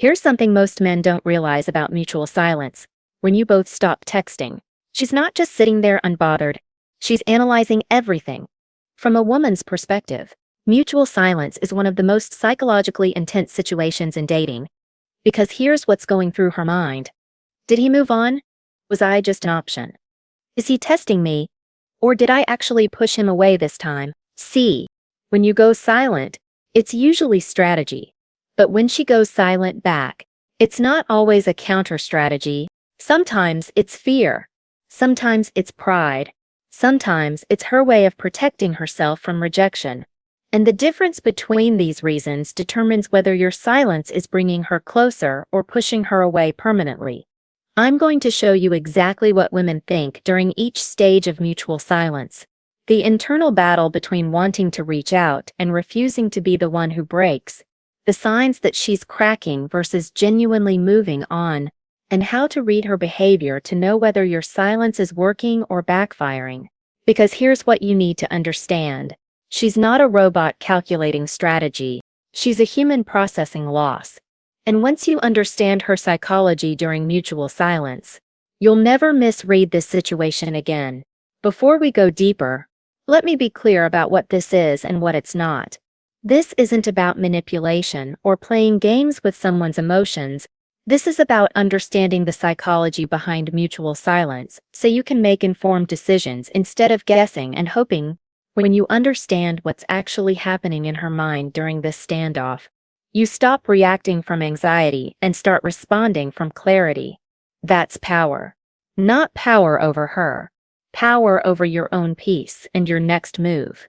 Here's something most men don't realize about mutual silence. When you both stop texting, she's not just sitting there unbothered, she's analyzing everything. From a woman's perspective, mutual silence is one of the most psychologically intense situations in dating. Because here's what's going through her mind. Did he move on? Was I just an option? Is he testing me? Or did I actually push him away this time? See, when you go silent, it's usually strategy. But when she goes silent back, it's not always a counter strategy. Sometimes it's fear. Sometimes it's pride. Sometimes it's her way of protecting herself from rejection. And the difference between these reasons determines whether your silence is bringing her closer or pushing her away permanently. I'm going to show you exactly what women think during each stage of mutual silence. The internal battle between wanting to reach out and refusing to be the one who breaks. The signs that she's cracking versus genuinely moving on, and how to read her behavior to know whether your silence is working or backfiring. Because here's what you need to understand. She's not a robot calculating strategy. She's a human processing loss. And once you understand her psychology during mutual silence, you'll never misread this situation again. Before we go deeper, let me be clear about what this is and what it's not. This isn't about manipulation or playing games with someone's emotions. This is about understanding the psychology behind mutual silence so you can make informed decisions instead of guessing and hoping. When you understand what's actually happening in her mind during this standoff, you stop reacting from anxiety and start responding from clarity. That's power. Not power over her. Power over your own peace and your next move.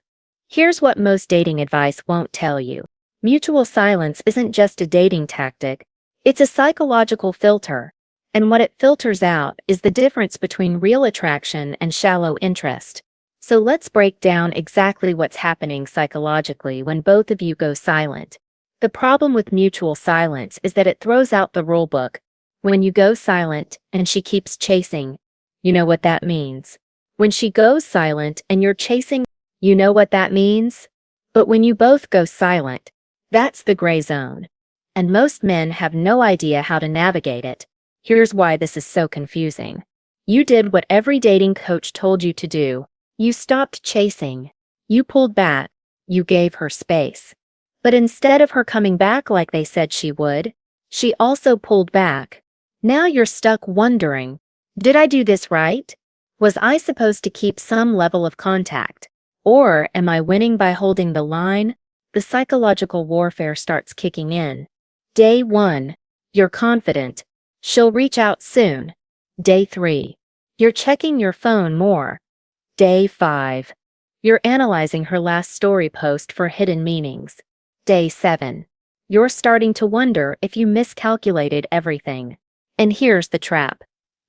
Here's what most dating advice won't tell you. Mutual silence isn't just a dating tactic. It's a psychological filter. And what it filters out is the difference between real attraction and shallow interest. So let's break down exactly what's happening psychologically when both of you go silent. The problem with mutual silence is that it throws out the rulebook. When you go silent and she keeps chasing, you know what that means. When she goes silent and you're chasing, you know what that means. But when you both go silent, that's the gray zone. And most men have no idea how to navigate it. Here's why this is so confusing. You did what every dating coach told you to do. You stopped chasing. You pulled back. You gave her space. But instead of her coming back like they said she would, she also pulled back. Now you're stuck wondering, did I do this right? Was I supposed to keep some level of contact? Or am I winning by holding the line? The psychological warfare starts kicking in. Day 1, you're confident. She'll reach out soon. Day 3, you're checking your phone more. Day 5, you're analyzing her last story post for hidden meanings. Day 7, you're starting to wonder if you miscalculated everything. And here's the trap.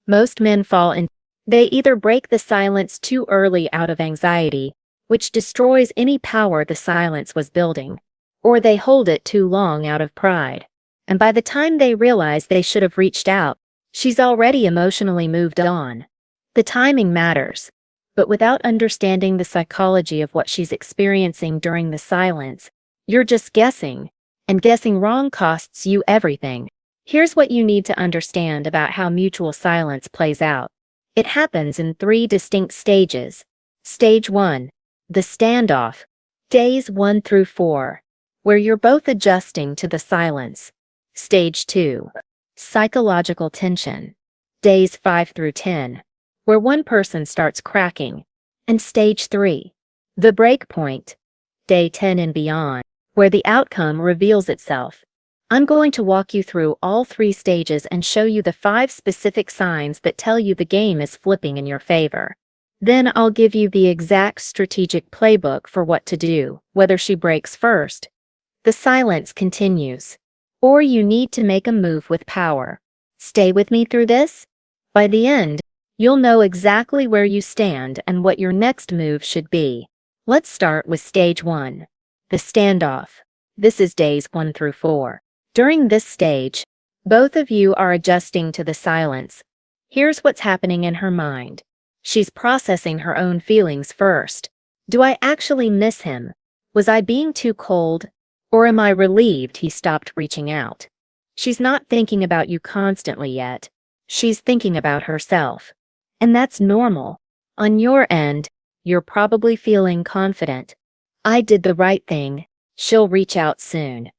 Most men fall in. They either break the silence too early out of anxiety, which destroys any power the silence was building, or they hold it too long out of pride. And by the time they realize they should have reached out, she's already emotionally moved on. The timing matters, but without understanding the psychology of what she's experiencing during the silence, you're just guessing, and guessing wrong costs you everything. Here's what you need to understand about how mutual silence plays out. It happens in 3 distinct stages. Stage 1, the standoff, days 1 through 4, where you're both adjusting to the silence. Stage 2, psychological tension, days 5 through 10, where one person starts cracking. And Stage 3, the break point, day 10 and beyond, where the outcome reveals itself. I'm going to walk you through all 3 stages and show you the 5 specific signs that tell you the game is flipping in your favor. Then I'll give you the exact strategic playbook for what to do, whether she breaks first. The silence continues. Or you need to make a move with power. Stay with me through this. By the end, you'll know exactly where you stand and what your next move should be. Let's start with Stage 1, the standoff. This is days 1 through 4. During this stage, both of you are adjusting to the silence. Here's what's happening in her mind. She's processing her own feelings first. Do I actually miss him? Was I being too cold? Or am I relieved he stopped reaching out? She's not thinking about you constantly yet. She's thinking about herself. And that's normal. On your end, you're probably feeling confident. I did the right thing. She'll reach out soon.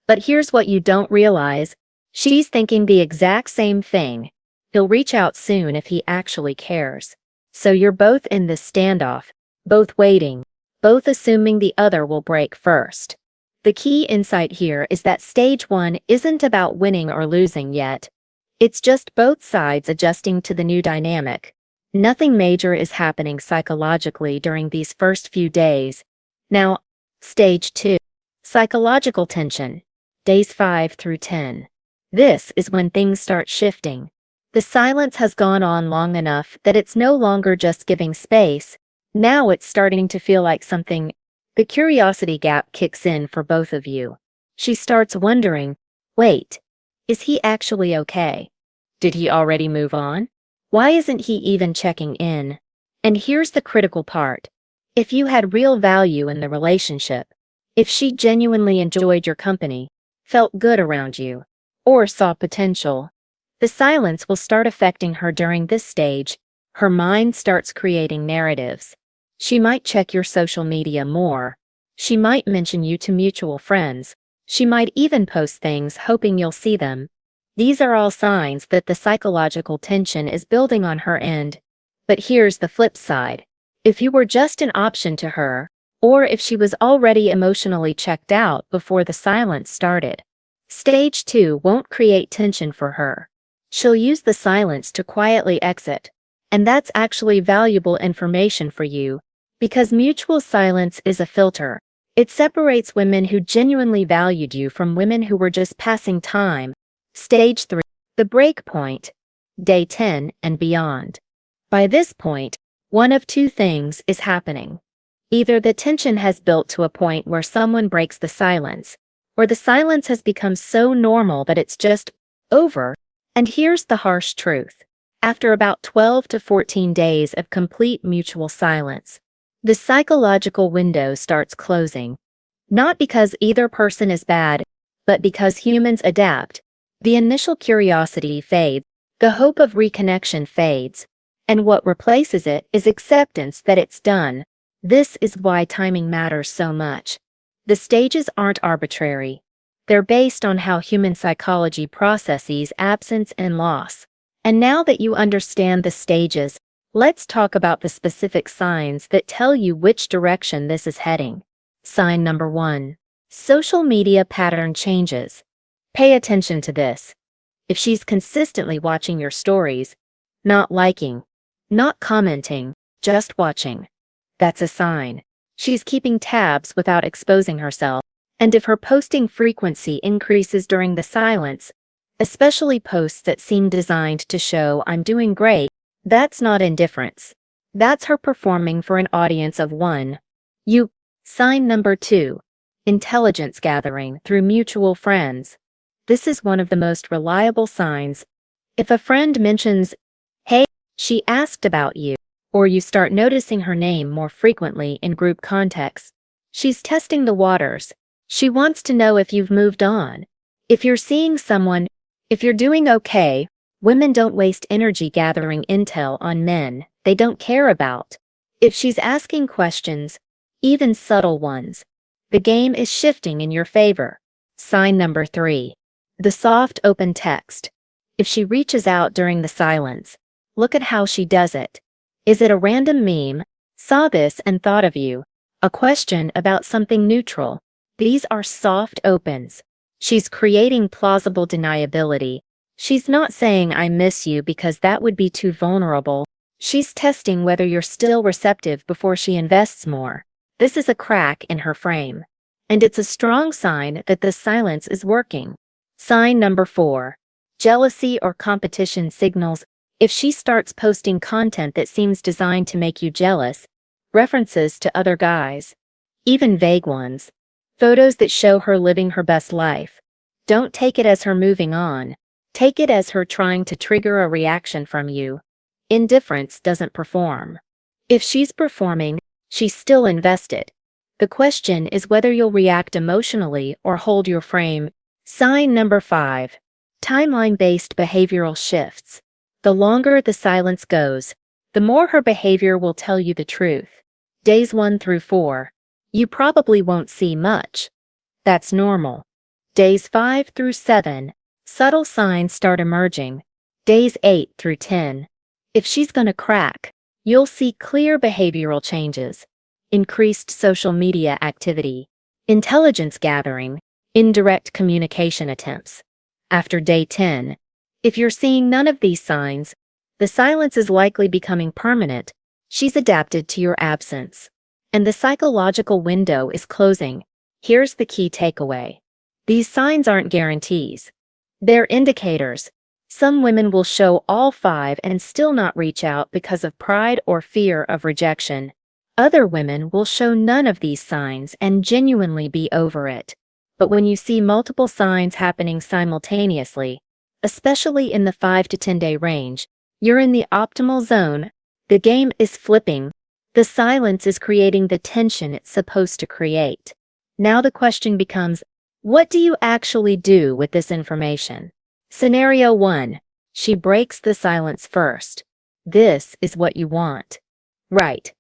But here's what you don't realize. She's thinking the exact same thing. He'll reach out soon if he actually cares. So you're both in this standoff, both waiting, both assuming the other will break first. The key insight here is that stage 1 isn't about winning or losing yet. It's just both sides adjusting to the new dynamic. Nothing major is happening psychologically during these first few days. Now, stage 2, psychological tension, days 5 through 10. This is when things start shifting. The silence has gone on long enough that it's no longer just giving space. Now it's starting to feel like something. The curiosity gap kicks in for both of you. She starts wondering, wait, is he actually okay? Did he already move on? Why isn't he even checking in? And here's the critical part. If you had real value in the relationship, if she genuinely enjoyed your company, felt good around you, or saw potential, the silence will start affecting her during this stage. Her mind starts creating narratives. She might check your social media more. She might mention you to mutual friends. She might even post things hoping you'll see them. These are all signs that the psychological tension is building on her end. But here's the flip side. If you were just an option to her, or if she was already emotionally checked out before the silence started, stage 2 won't create tension for her. She'll use the silence to quietly exit. And that's actually valuable information for you, because mutual silence is a filter. It separates women who genuinely valued you from women who were just passing time. Stage 3, the break point, day 10 and beyond. By this point, one of two things is happening. Either the tension has built to a point where someone breaks the silence, or the silence has become so normal that it's just over. And here's the harsh truth. After about 12 to 14 days of complete mutual silence, the psychological window starts closing. Not because either person is bad, but because humans adapt. The initial curiosity fades, the hope of reconnection fades, and what replaces it is acceptance that it's done. This is why timing matters so much. The stages aren't arbitrary. They're based on how human psychology processes absence and loss. And now that you understand the stages, let's talk about the specific signs that tell you which direction this is heading. Sign number 1. Social media pattern changes. Pay attention to this. If she's consistently watching your stories, not liking, not commenting, just watching, that's a sign. She's keeping tabs without exposing herself. And if her posting frequency increases during the silence, especially posts that seem designed to show "I'm doing great," that's not indifference. That's her performing for an audience of one. You. Sign number 2. Intelligence gathering through mutual friends. This is one of the most reliable signs. If a friend mentions, "Hey, she asked about you," or you start noticing her name more frequently in group contexts, she's testing the waters. She wants to know if you've moved on. If you're seeing someone, if you're doing okay. Women don't waste energy gathering intel on men they don't care about. If she's asking questions, even subtle ones, the game is shifting in your favor. Sign number 3. The soft open text. If she reaches out during the silence, look at how she does it. Is it a random meme? Saw this and thought of you. A question about something neutral. These are soft opens. She's creating plausible deniability. She's not saying "I miss you" because that would be too vulnerable. She's testing whether you're still receptive before she invests more. This is a crack in her frame. And it's a strong sign that the silence is working. Sign number 4. Jealousy or competition signals. If she starts posting content that seems designed to make you jealous, references to other guys, even vague ones, photos that show her living her best life, don't take it as her moving on. Take it as her trying to trigger a reaction from you. Indifference doesn't perform. If she's performing, she's still invested. The question is whether you'll react emotionally or hold your frame. Sign number 5. Timeline-based behavioral shifts. The longer the silence goes, the more her behavior will tell you the truth. Days 1 through 4. You probably won't see much. That's normal. Days 5 through 7. Subtle signs start emerging. Days 8 through 10. If she's gonna crack, you'll see clear behavioral changes. Increased social media activity. Intelligence gathering. Indirect communication attempts. After day 10, if you're seeing none of these signs, the silence is likely becoming permanent. She's adapted to your absence. And the psychological window is closing. Here's the key takeaway. These signs aren't guarantees. They're indicators. Some women will show all 5 and still not reach out because of pride or fear of rejection. Other women will show none of these signs and genuinely be over it. But when you see multiple signs happening simultaneously, especially in the 5 to 10 day range, you're in the optimal zone. The game is flipping. The silence is creating the tension it's supposed to create. Now the question becomes, what do you actually do with this information? Scenario 1. She breaks the silence first. This is what you want. Right.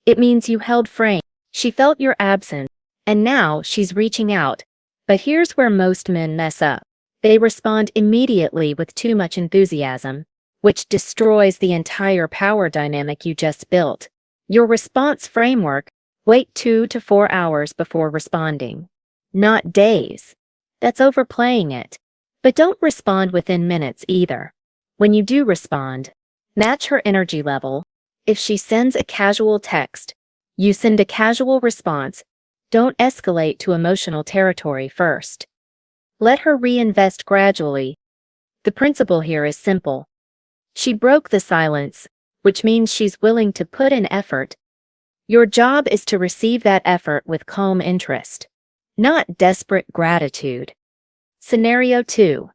It means you held frame. She felt your absence, and now she's reaching out. But here's where most men mess up. They respond immediately with too much enthusiasm, which destroys the entire power dynamic you just built. Your response framework: wait 2 to 4 hours before responding. Not days. That's overplaying it. But don't respond within minutes either. When you do respond, match her energy level. If she sends a casual text, you send a casual response. Don't escalate to emotional territory first. Let her reinvest gradually. The principle here is simple. She broke the silence, which means she's willing to put in effort. Your job is to receive that effort with calm interest, not desperate gratitude. Scenario 2.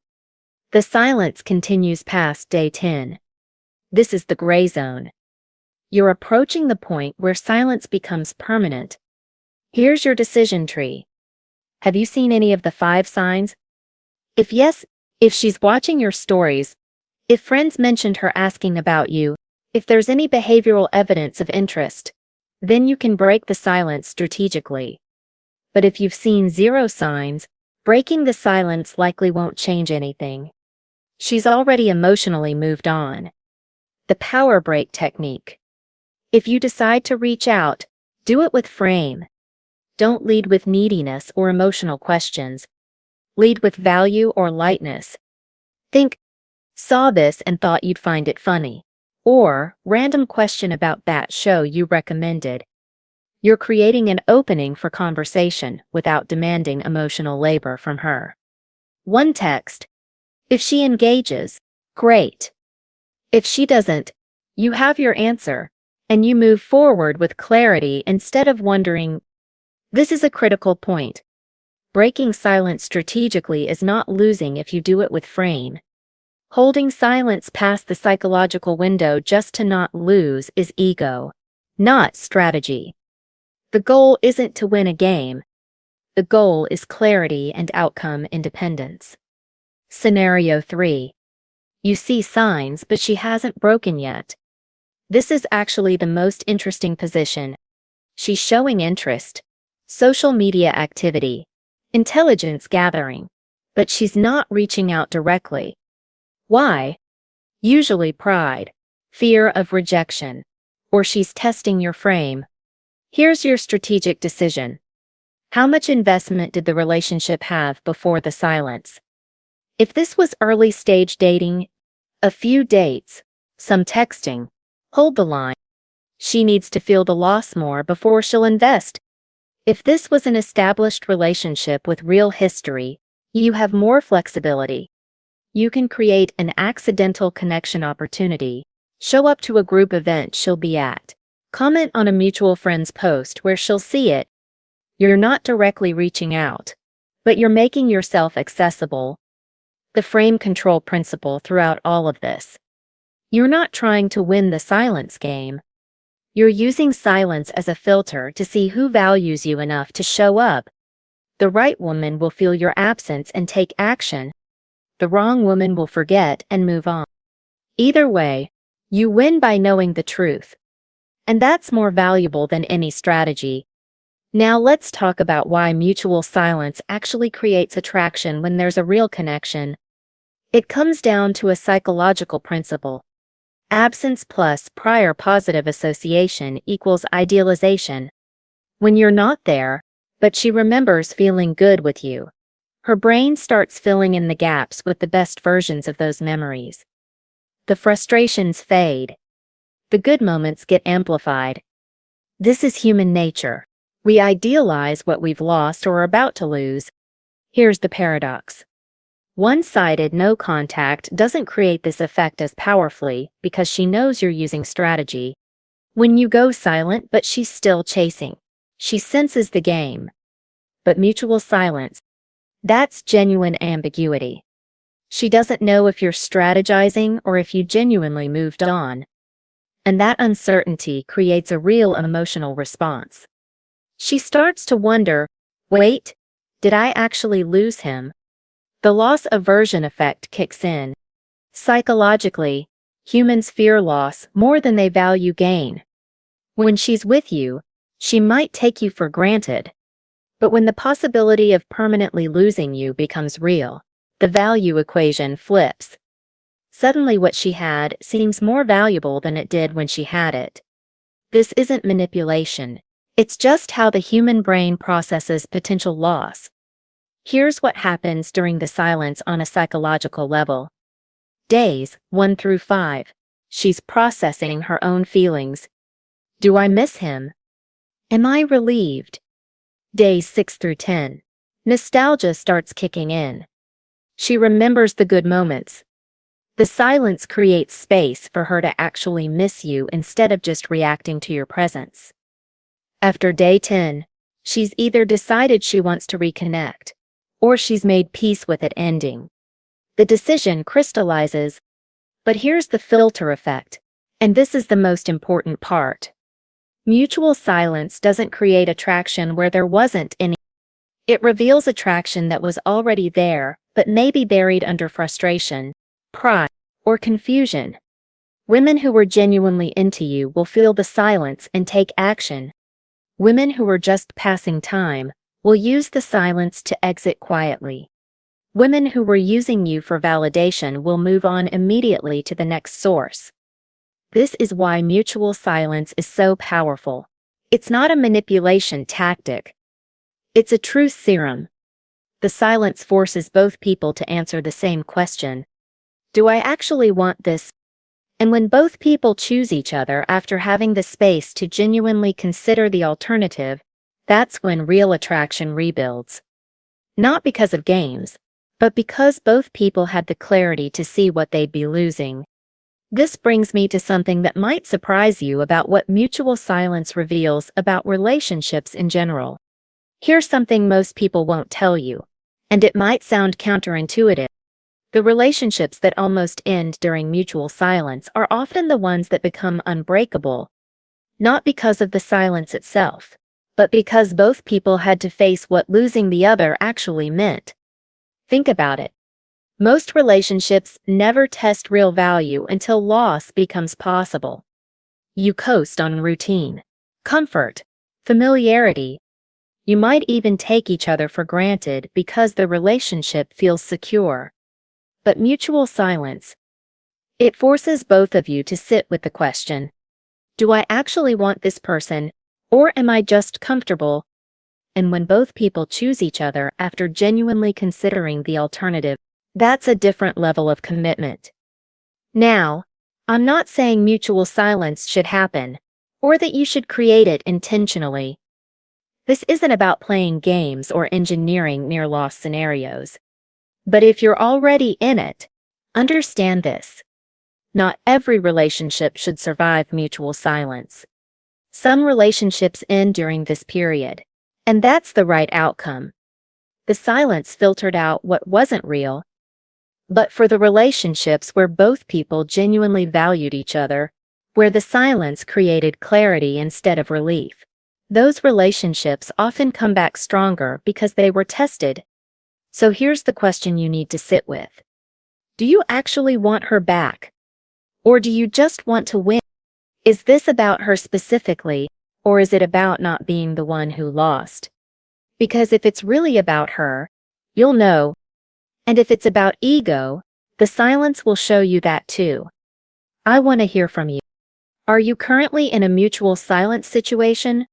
The silence continues past day 10. This is the gray zone. You're approaching the point where silence becomes permanent. Here's your decision tree. Have you seen any of the 5 signs? If yes, if she's watching your stories, if friends mentioned her asking about you, if there's any behavioral evidence of interest, then you can break the silence strategically. But if you've seen 0 signs, breaking the silence likely won't change anything. She's already emotionally moved on. The power break technique. If you decide to reach out, do it with frame. Don't lead with neediness or emotional questions. Lead with value or lightness. Think, saw this and thought you'd find it funny. Or, random question about that show you recommended. You're creating an opening for conversation without demanding emotional labor from her. One text. If she engages, great. If she doesn't, you have your answer, and you move forward with clarity instead of wondering. This is a critical point. Breaking silence strategically is not losing if you do it with frame. Holding silence past the psychological window just to not lose is ego, not strategy. The goal isn't to win a game. The goal is clarity and outcome independence. Scenario 3. You see signs, but she hasn't broken yet. This is actually the most interesting position. She's showing interest, social media activity, intelligence gathering, but she's not reaching out directly. Why? Usually pride, fear of rejection, or she's testing your frame. Here's your strategic decision. How much investment did the relationship have before the silence? If this was early stage dating, a few dates, some texting, hold the line. She needs to feel the loss more before she'll invest. If this was an established relationship with real history, you have more flexibility. You can create an accidental connection opportunity. Show up to a group event she'll be at. Comment on a mutual friend's post where she'll see it. You're not directly reaching out, but you're making yourself accessible. The frame control principle throughout all of this. You're not trying to win the silence game. You're using silence as a filter to see who values you enough to show up. The right woman will feel your absence and take action. the wrong woman will forget and move on. Either way, you win by knowing the truth. And that's more valuable than any strategy. Now let's talk about why mutual silence actually creates attraction when there's a real connection. It comes down to a psychological principle. Absence plus prior positive association equals idealization. When you're not there, but she remembers feeling good with you, her brain starts filling in the gaps with the best versions of those memories. The frustrations fade. The good moments get amplified. This is human nature. We idealize what we've lost or are about to lose. Here's the paradox. One-sided no contact doesn't create this effect as powerfully because she knows you're using strategy. When you go silent but she's still chasing, she senses the game. But mutual silence, that's genuine ambiguity. She doesn't know if you're strategizing or if you genuinely moved on. And that uncertainty creates a real emotional response. She starts to wonder, wait, did I actually lose him? The loss aversion effect kicks in. Psychologically, humans fear loss more than they value gain. When she's with you, she might take you for granted. But when the possibility of permanently losing you becomes real, the value equation flips. Suddenly what she had seems more valuable than it did when she had it. This isn't manipulation. It's just how the human brain processes potential loss. Here's what happens during the silence on a psychological level. Days 1 through 5. She's processing her own feelings. Do I miss him? Am I relieved? Days 6 through 10. Nostalgia starts kicking in. She remembers the good moments. The silence creates space for her to actually miss you instead of just reacting to your presence. After day 10, she's either decided she wants to reconnect, or she's made peace with it ending. The decision crystallizes. But here's the filter effect, and this is the most important part. Mutual silence doesn't create attraction where there wasn't any. It reveals attraction that was already there, but maybe buried under frustration, pride, or confusion. Women who were genuinely into you will feel the silence and take action. Women who are just passing time will use the silence to exit quietly. Women who were using you for validation will move on immediately to the next source. This is why mutual silence is so powerful. It's not a manipulation tactic. It's a truth serum. The silence forces both people to answer the same question. Do I actually want this? And when both people choose each other after having the space to genuinely consider the alternative, that's when real attraction rebuilds. Not because of games, but because both people had the clarity to see what they'd be losing. This brings me to something that might surprise you about what mutual silence reveals about relationships in general. Here's something most people won't tell you, and it might sound counterintuitive. The relationships that almost end during mutual silence are often the ones that become unbreakable, not because of the silence itself, but because both people had to face what losing the other actually meant. Think about it. Most relationships never test real value until loss becomes possible. You coast on routine, comfort, familiarity. You might even take each other for granted because the relationship feels secure. But mutual silence, it forces both of you to sit with the question, do I actually want this person, or am I just comfortable? And when both people choose each other after genuinely considering the alternative, that's a different level of commitment. Now, I'm not saying mutual silence should happen, or that you should create it intentionally. This isn't about playing games or engineering near-loss scenarios. But if you're already in it, understand this. Not every relationship should survive mutual silence. Some relationships end during this period, and that's the right outcome. The silence filtered out what wasn't real. But for the relationships where both people genuinely valued each other, where the silence created clarity instead of relief, those relationships often come back stronger because they were tested. So here's the question you need to sit with. Do you actually want her back? Or do you just want to win? Is this about her specifically, or is it about not being the one who lost? Because if it's really about her, you'll know. And if it's about ego, the silence will show you that too. I want to hear from you. Are you currently in a mutual silence situation?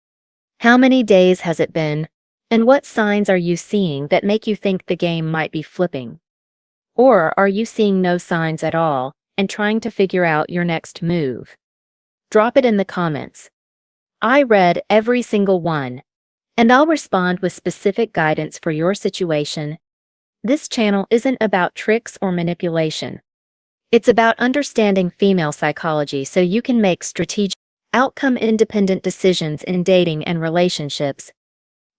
How many days has it been? And what signs are you seeing that make you think the game might be flipping? Or are you seeing no signs at all and trying to figure out your next move? Drop it in the comments. I read every single one, and I'll respond with specific guidance for your situation. This channel isn't about tricks or manipulation. It's about understanding female psychology so you can make strategic, outcome-independent decisions in dating and relationships.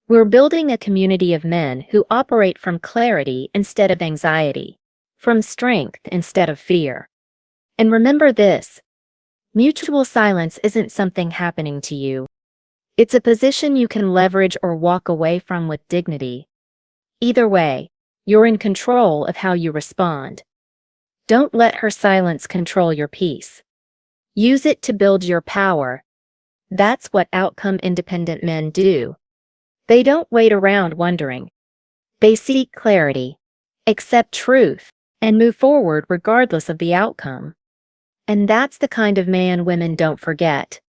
We're building a community of men who operate from clarity instead of anxiety, from strength instead of fear. And remember this: mutual silence isn't something happening to you. It's a position you can leverage or walk away from with dignity. Either way, you're in control of how you respond. Don't let her silence control your peace. Use it to build your power. That's what outcome-independent men do. They don't wait around wondering. They seek clarity, accept truth, and move forward regardless of the outcome. And that's the kind of man women don't forget.